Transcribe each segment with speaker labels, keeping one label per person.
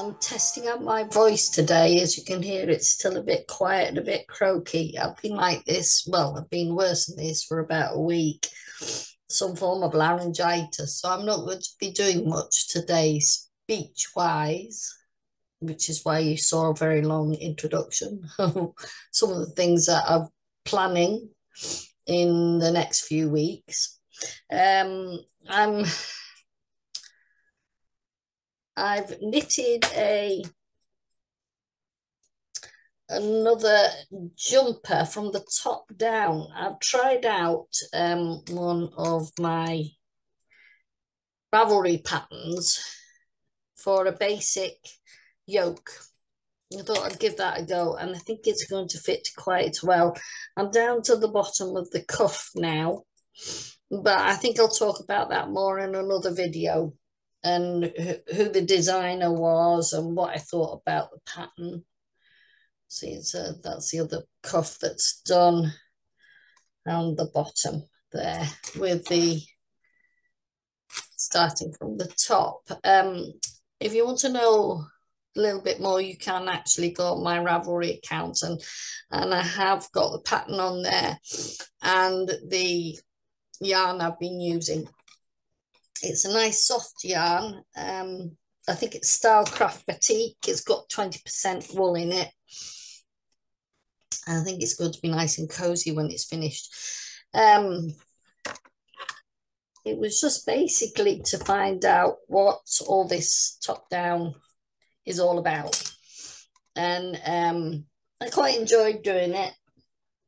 Speaker 1: I'm testing out my voice today. As you can hear, it's still a bit quiet and a bit croaky. I've been like this, well, I've been worse than this for about a week. Some form of laryngitis. So I'm not going to be doing much today speech-wise, which is why you saw a very long introduction. Some of the things that I'm planning in the next few weeks. I've knitted another jumper from the top down. I've tried out one of my Ravelry patterns for a basic yoke. I thought I'd give that a go, and I think it's going to fit quite well. I'm down to the bottom of the cuff now, but I think I'll talk about that more in another video, and who the designer was and what I thought about the pattern. See, that's the other cuff that's done around the bottom there, with the starting from the top. If you want to know a little bit more, you can actually go on my Ravelry account, and I have got the pattern on there and the yarn I've been using. It's a nice soft yarn. I think it's Stylecraft Batik. It's got 20% wool in it. I think it's going to be nice and cozy when it's finished. It was just basically to find out what all this top down is all about, and I quite enjoyed doing it.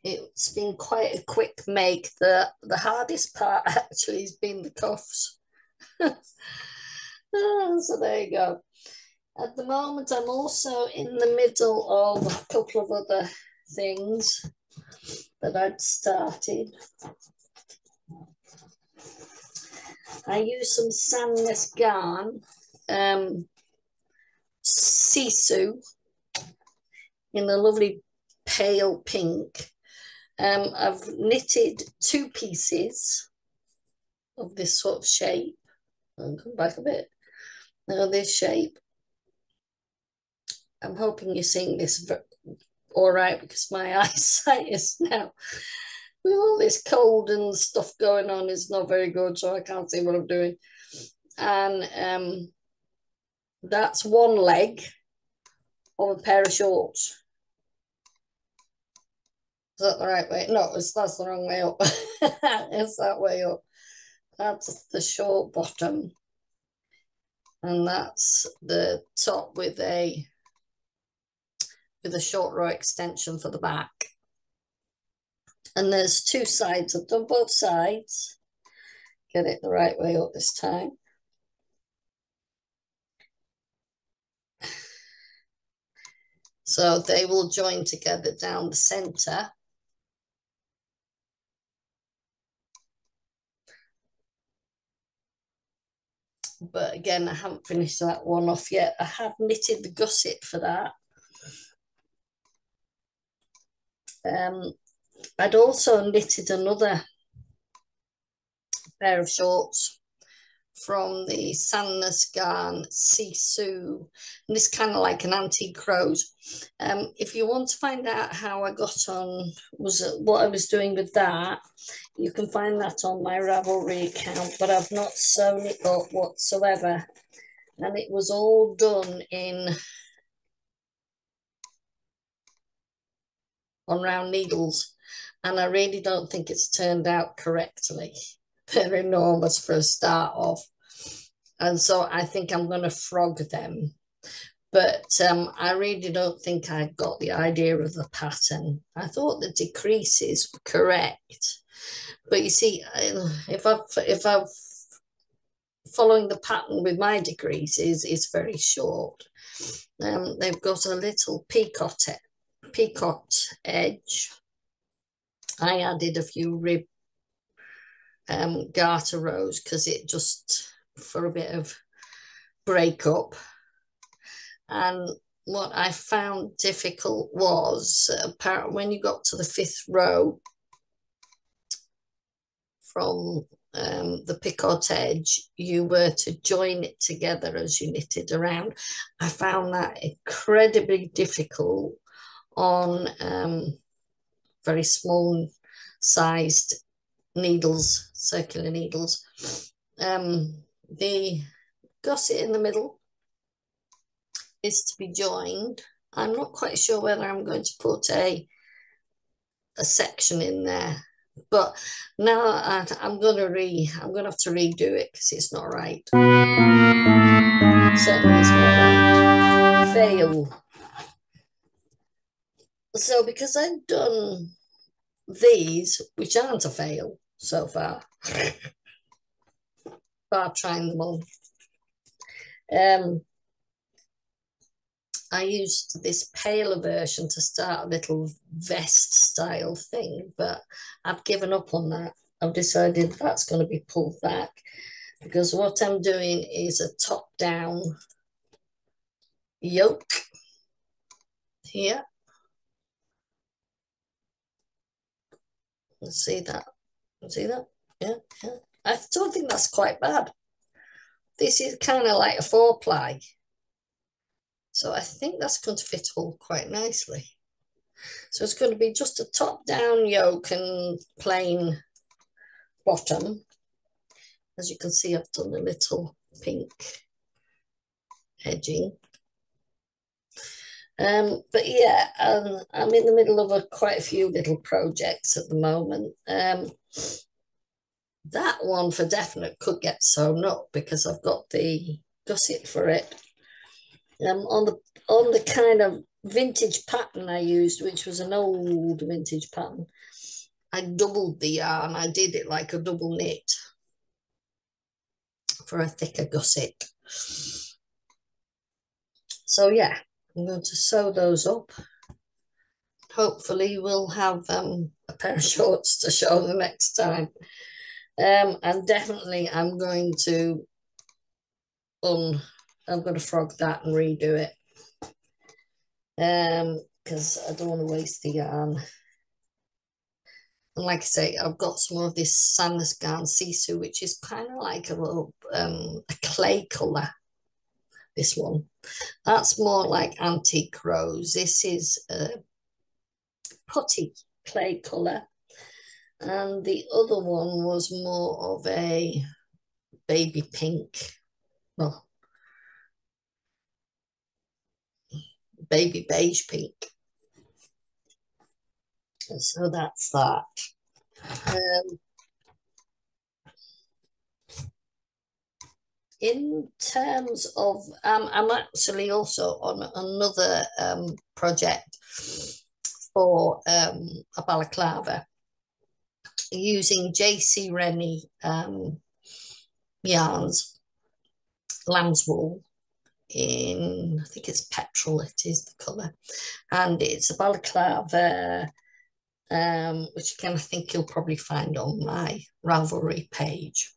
Speaker 1: It's been quite a quick make. The hardest part actually has been the cuffs. So there you go. At the moment, I'm also in the middle of a couple of other things that I'd started. I use some Sandnes Garn Sisu in a lovely pale pink. I've knitted 2 pieces of this sort of shape. I'll come back a bit. Now this shape. I'm hoping you're seeing this all right, because my eyesight is now, with all this cold and stuff going on, is not very good, so I can't see what I'm doing. And that's one leg of a pair of shorts. Is that the right way? No, that's the wrong way up. It's that way up. That's the short bottom, and that's the top with a short row extension for the back. And there's 2 sides. I've done both sides. Get it the right way up this time. So they will join together down the center. But again, I haven't finished that one off yet. I have knitted the gusset for that. I'd also knitted another pair of shorts from the Sandnes Garn Sisu, and this kind of like an antique rose. If you want to find out how I got on, what I was doing with that, you can find that on my Ravelry account, but I've not sewn it up whatsoever, and it was all done on round needles, and I really don't think it's turned out correctly. They're enormous for a start off. And so I think I'm going to frog them. But I really don't think I got the idea of the pattern. I thought the decreases were correct. But you see, if I've following the pattern with my decreases, it's very short. They've got a little peacock edge. I added a few rib garter rows because it just for a bit of breakup. And what I found difficult was apparently when you got to the 5th row from the picot edge, you were to join it together as you knitted around. I found that incredibly difficult on very small sized needles, circular needles. The gusset in the middle is to be joined. I'm not quite sure whether I'm going to put a section in there, but now I'm going to have to redo it because it's not right. Certainly it's not right. Fail. So because I've done these, which aren't a fail so far, bar trying them on. I used this paler version to start a little vest style thing, but I've given up on that. I've decided that's going to be pulled back because what I'm doing is a top down yoke here. See that? See that? Yeah, yeah. I don't think that's quite bad. This is kind of like a 4-ply. So I think that's going to fit all quite nicely. So it's going to be just a top down yoke and plain bottom. As you can see, I've done a little pink edging. But yeah, I'm in the middle of quite a few little projects at the moment. That one for definite could get sewn up because I've got the gusset for it. On the kind of vintage pattern I used, which was an old vintage pattern, I doubled the yarn. I did it like a double knit for a thicker gusset. So yeah, I'm going to sew those up. Hopefully we'll have a pair of shorts to show the next time. And definitely I'm going to frog that and redo it. Because I don't want to waste the yarn. And like I say, I've got some of this Sandnes Garn Sisu, which is kind of like a little a clay colour. This one, that's more like antique rose. This is a putty clay colour, and the other one was more of a baby pink, well, baby beige pink. And so that's that. In terms of, I'm actually also on another project for a balaclava using JC Rennie yarns, lambswool in, I think it's petrol, it is the colour, and it's a balaclava which again I think you'll probably find on my Ravelry page.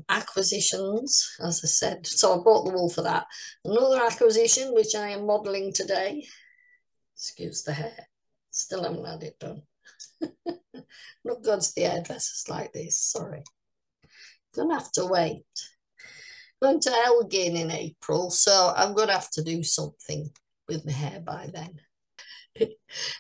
Speaker 1: Acquisitions, as I said, so I bought the wool for that. Another acquisition which I am modelling today, excuse the hair, still haven't had it done. Not going to the hairdressers like this, sorry. Gonna have to wait. Going to Elgin in April, so I'm gonna have to do something with my hair by then.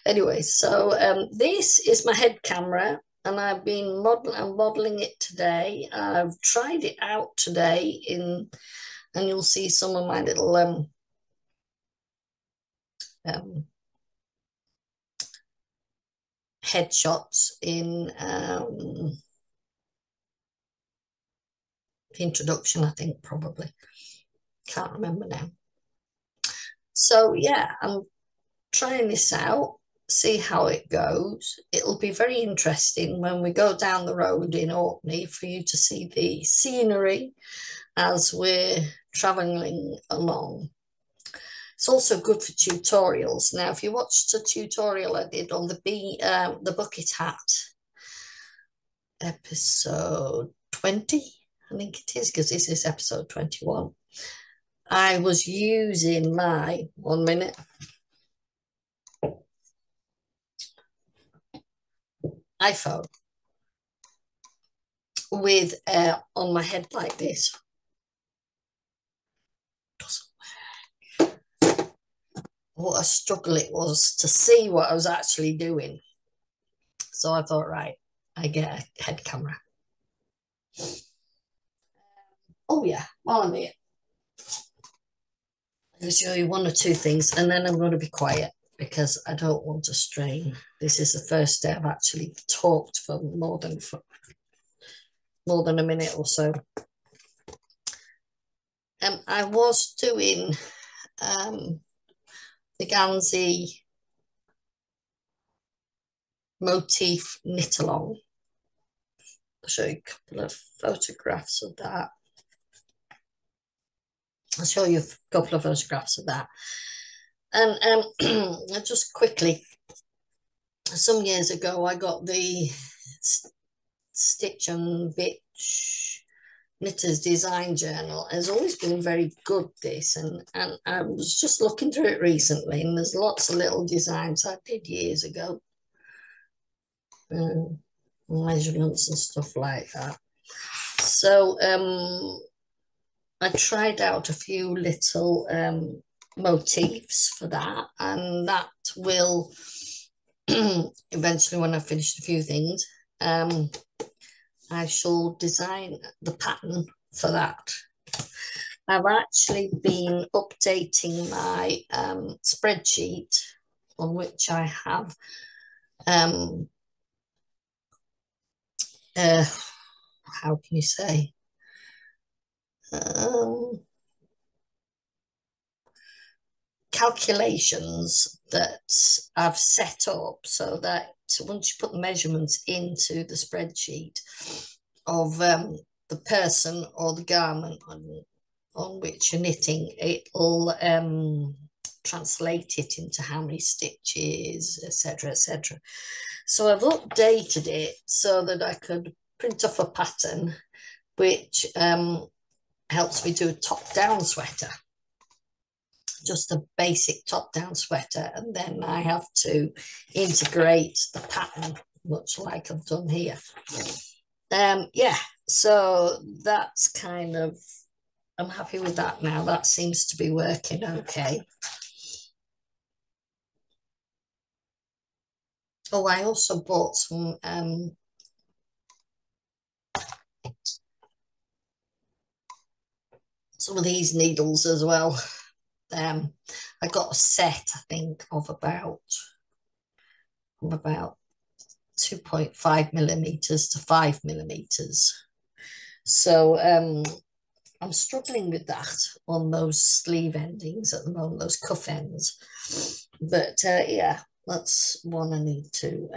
Speaker 1: Anyway, so this is my head camera, and I've been modeling it today. I've tried it out today and you'll see some of my little headshots in the introduction, I think, probably. Can't remember now. So yeah, I'm trying this out, see how it goes. It'll be very interesting when we go down the road in Orkney for you to see the scenery as we're traveling along. It's also good for tutorials. Now, if you watched a tutorial I did on the bucket hat, episode 20, I think it is, because this is episode 21. I was using my 1 minute iPhone with on my head like this. What a struggle it was to see what I was actually doing. So I thought, right, I get a head camera. Oh yeah, while I'm here, I'm going to show you one or two things, and then I'm going to be quiet because I don't want to strain. This is the first day I've actually talked for more than a minute or so. I was doing the Gansey motif knit along. I'll show you a couple of photographs of that. I'll show you a couple of photographs of that. And just quickly, some years ago, I got the Stitch and Bitch Knitters Design Journal. It's always been very good, this, and I was just looking through it recently, and there's lots of little designs I did years ago, measurements and stuff like that. So I tried out a few little motifs for that, and that will eventually, when I've finished a few things, I shall design the pattern for that. I've actually been updating my spreadsheet on which I have how can you say, calculations that I've set up so that once you put the measurements into the spreadsheet of the person or the garment on which you're knitting, it'll translate it into how many stitches, etc., etc. So I've updated it so that I could print off a pattern which helps me do a top-down sweater, just a basic top-down sweater, and then I have to integrate the pattern, much like I've done here. Yeah, so that's kind of, I'm happy with that now. That seems to be working okay. Oh, I also bought some of these needles as well. I got a set, I think, of about 2.5 millimeters to 5 millimeters. So I'm struggling with that on those sleeve endings at the moment, those cuff ends. But yeah, that's one I need to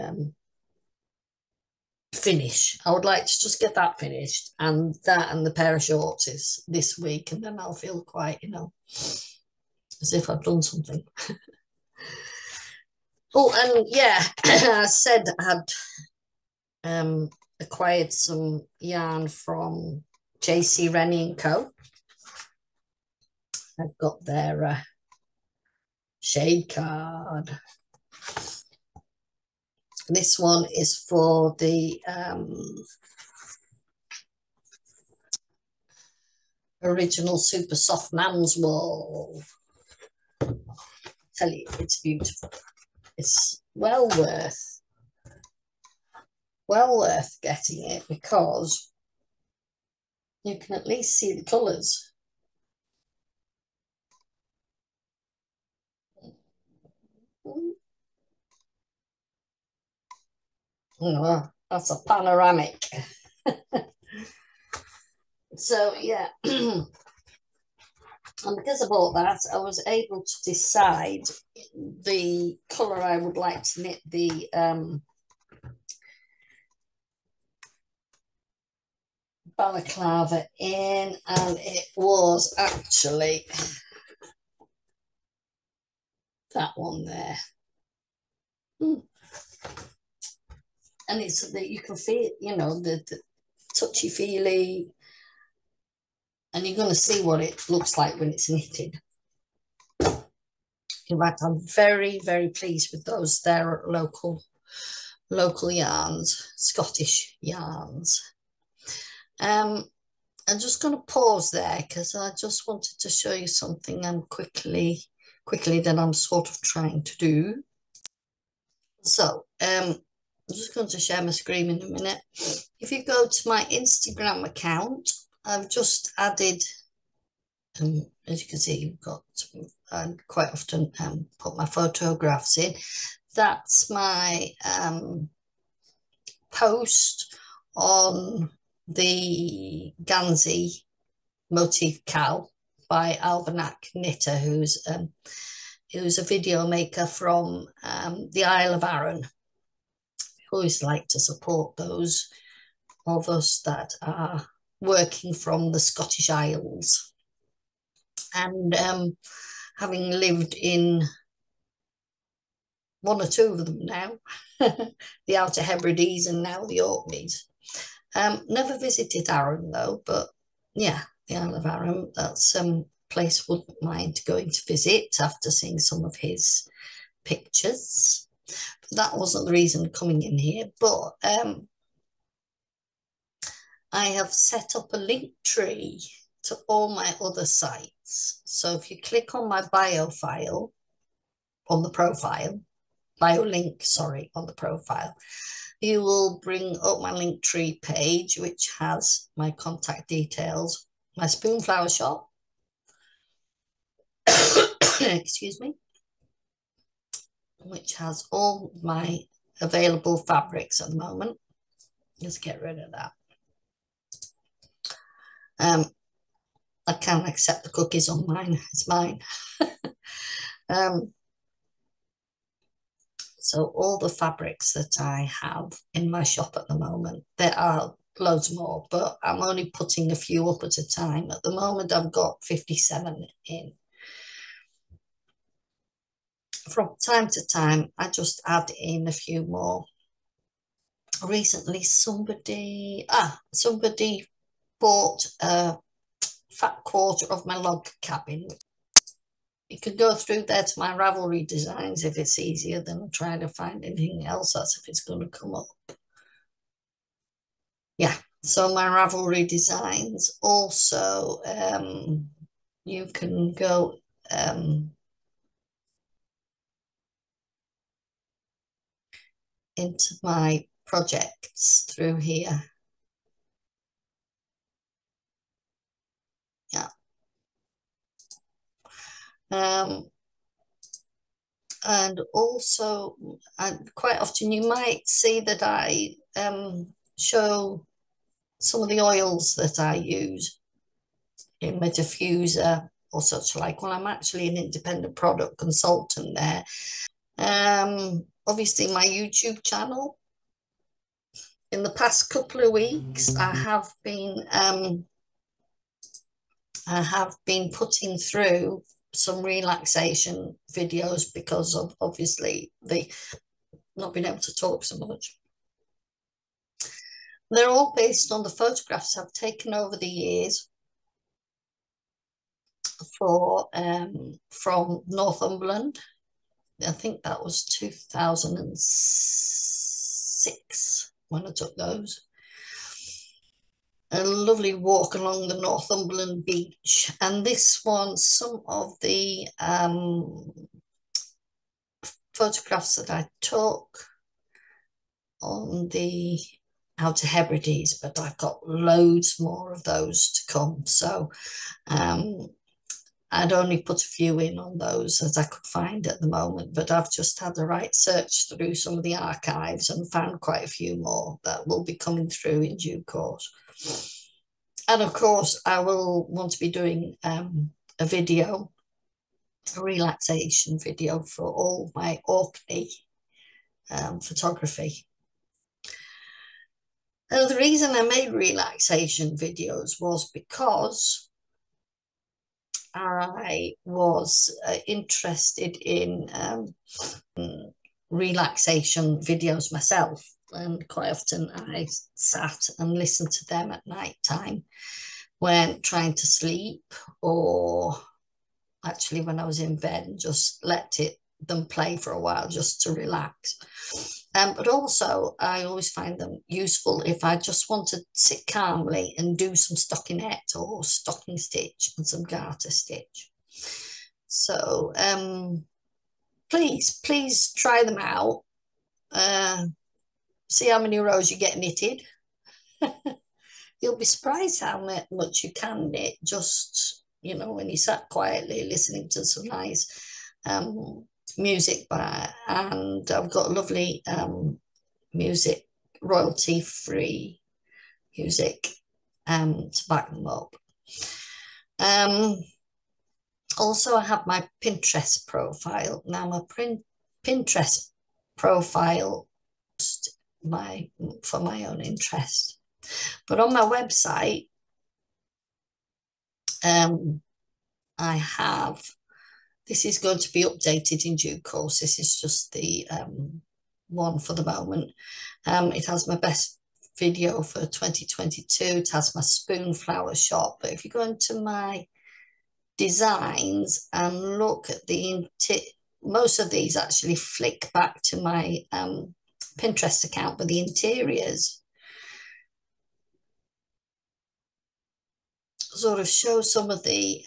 Speaker 1: finish. I would like to just get that finished, and that and the pair of shorts is this week, and then I'll feel quite, as if I've done something. Oh, and yeah, I said I had acquired some yarn from JC Rennie and Co. I've got their shade card. This one is for the original super soft Lambswool. I tell you, it's beautiful. It's well worth getting it because you can at least see the colours. Oh, that's a panoramic. So yeah, and because I bought that, I was able to decide the colour I would like to knit the balaclava in, and it was actually that one there. And it's that you can feel, you know, the touchy feely, and you're going to see what it looks like when it's knitted. In fact, I'm very, very pleased with those. They're local yarns, Scottish yarns. I'm just going to pause there because I just wanted to show you something quickly that I'm sort of trying to do. So I'm just going to share my screen in a minute. If you go to my Instagram account, I've just added, as you can see, you've got, I quite often put my photographs in. That's my post on the Gansey motif cowl by Almanac Knitter, who's a video maker from the Isle of Arran. I always like to support those of us that are working from the Scottish Isles. And having lived in one or two of them now, the Outer Hebrides and now the Orkneys. Never visited Arran though, but yeah, the Isle of Arran, that's place wouldn't mind going to visit after seeing some of his pictures. That wasn't the reason coming in here, but I have set up a link tree to all my other sites. So if you click on my bio file on the profile, bio link, sorry, on the profile, you will bring up my link tree page, which has my contact details, my Spoonflower shop, excuse me, which has all my available fabrics at the moment. Let's get rid of that. I can't accept the cookies on mine. It's mine. So all the fabrics that I have in my shop at the moment, there are loads more, but I'm only putting a few up at a time. At the moment, I've got 57 in. From time to time, I just add in a few more. Recently, somebody bought a fat quarter of my log cabin. You could go through there to my Ravelry designs if it's easier than trying to find anything else. That's if it's going to come up. Yeah, so my Ravelry designs. Also, you can go into my projects through here. Yeah. And also, quite often you might see that I show some of the oils that I use in my diffuser or such like. Well, I'm actually an independent product consultant there. Obviously, my YouTube channel. In the past couple of weeks, I have been putting through some relaxation videos because of obviously the not being able to talk so much. They're all based on the photographs I've taken over the years from Northumberland. I think that was 2006 when I took those. A lovely walk along the Northumberland beach. And this one, some of the photographs that I took on the Outer Hebrides, but I've got loads more of those to come. So I'd only put a few in on those as I could find at the moment, but I've just had the right search through some of the archives and found quite a few more that will be coming through in due course. And of course, I will want to be doing a video, a relaxation video for all my Orkney photography. And the reason I made relaxation videos was because I was interested in relaxation videos myself, and quite often I sat and listened to them at night time when trying to sleep, or actually when I was in bed, and just let them play for a while just to relax. But also I always find them useful if I just want to sit calmly and do some stockinette or stocking stitch and some garter stitch. So please try them out. See how many rows you get knitted. You'll be surprised how much you can knit, just, you know, when you sat quietly listening to some nice music and I've got lovely music, royalty-free music to back them up. Also, I have my Pinterest profile. Now, my Pinterest profile for my own interest. But on my website, I have, this is going to be updated in due course. This is just the one for the moment. It has my best video for 2022. It has my spoon flower shop. But if you go into my designs and look at most of these actually flick back to my Pinterest account, but the interiors sort of show some of the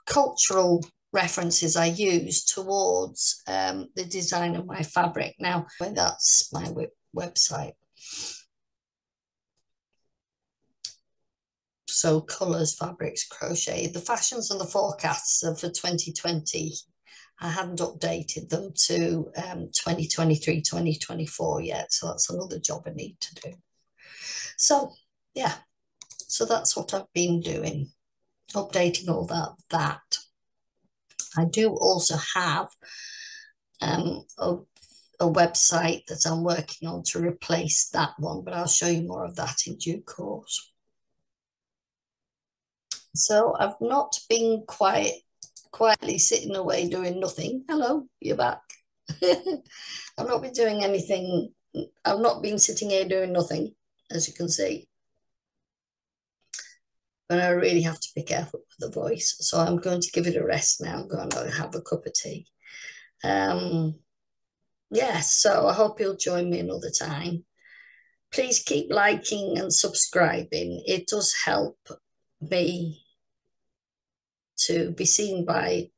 Speaker 1: cultural references I use towards the design of my fabric. Now, that's my website. So colours, fabrics, crochet. The fashions and the forecasts are for 2020. I hadn't updated them to 2023, 2024 yet. So that's another job I need to do. So, yeah. So that's what I've been doing, updating all that. I do also have a website that I'm working on to replace that one, but I'll show you more of that in due course. So I've not been quietly sitting away doing nothing. Hello, you're back. I've not been doing anything. I've not been sitting here doing nothing, as you can see. But I really have to be careful with the voice. So I'm going to give it a rest now. I'm going to have a cup of tea. Yeah, so I hope you'll join me another time. Please keep liking and subscribing. It does help me to be seen by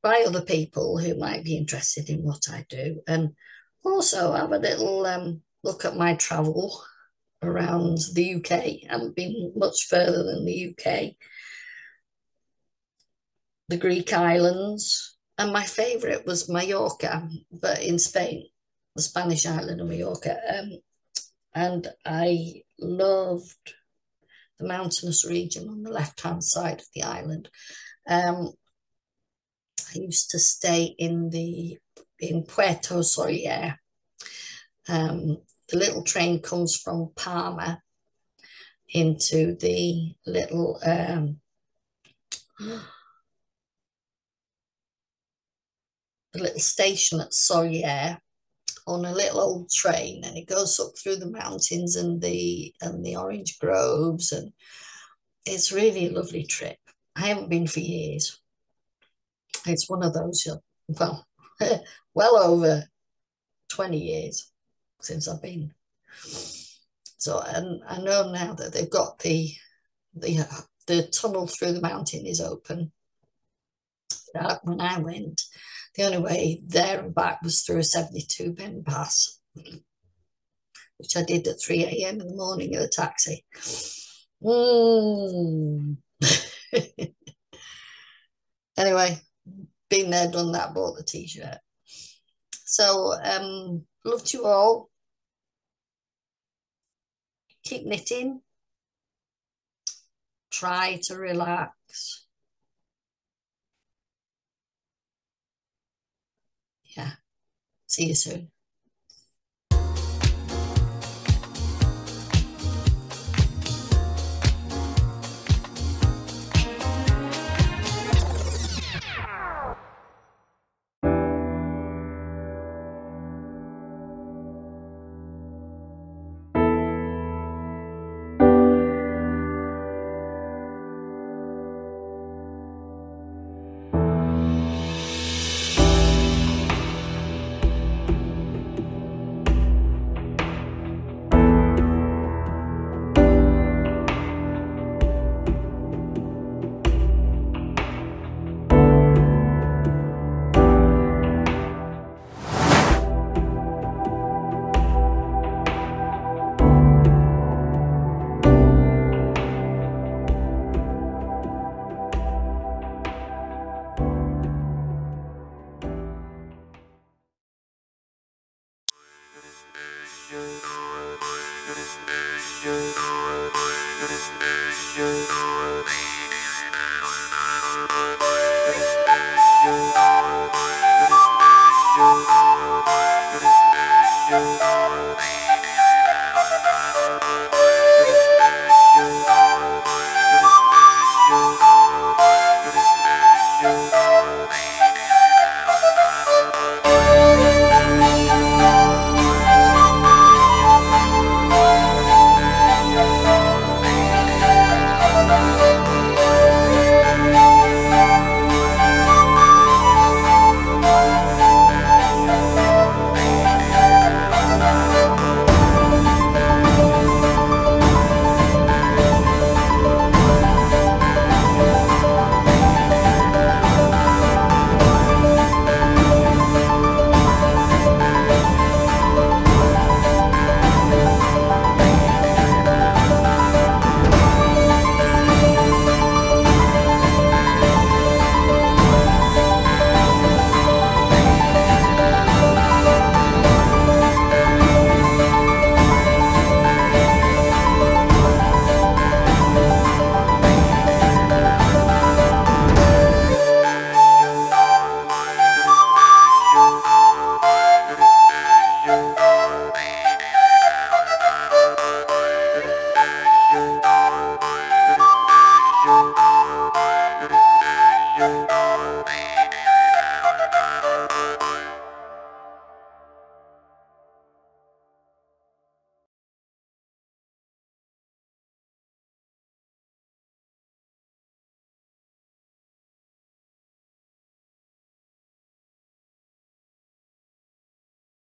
Speaker 1: other people who might be interested in what I do, and also have a little look at my travel around the UK. I haven't been much further than the UK, the Greek islands, and my favourite was Mallorca, but in Spain, the Spanish island of Mallorca. And I loved the mountainous region on the left-hand side of the island. I used to stay in Puerto Soler. The little train comes from Palma into the little station at Soler on a little old train, and it goes up through the mountains and the orange groves, and it's really a lovely trip. I haven't been for years. It's one of those, well, well over 20 years since I've been. So, and I know now that they've got the tunnel through the mountain is open. When I went, the only way there and back was through a 72 bend pass, which I did at 3 a.m. in the morning in a taxi. Mm. Anyway, been there, done that, bought the t-shirt. So, love to you all. Keep knitting. Try to relax. Yeah. See you soon.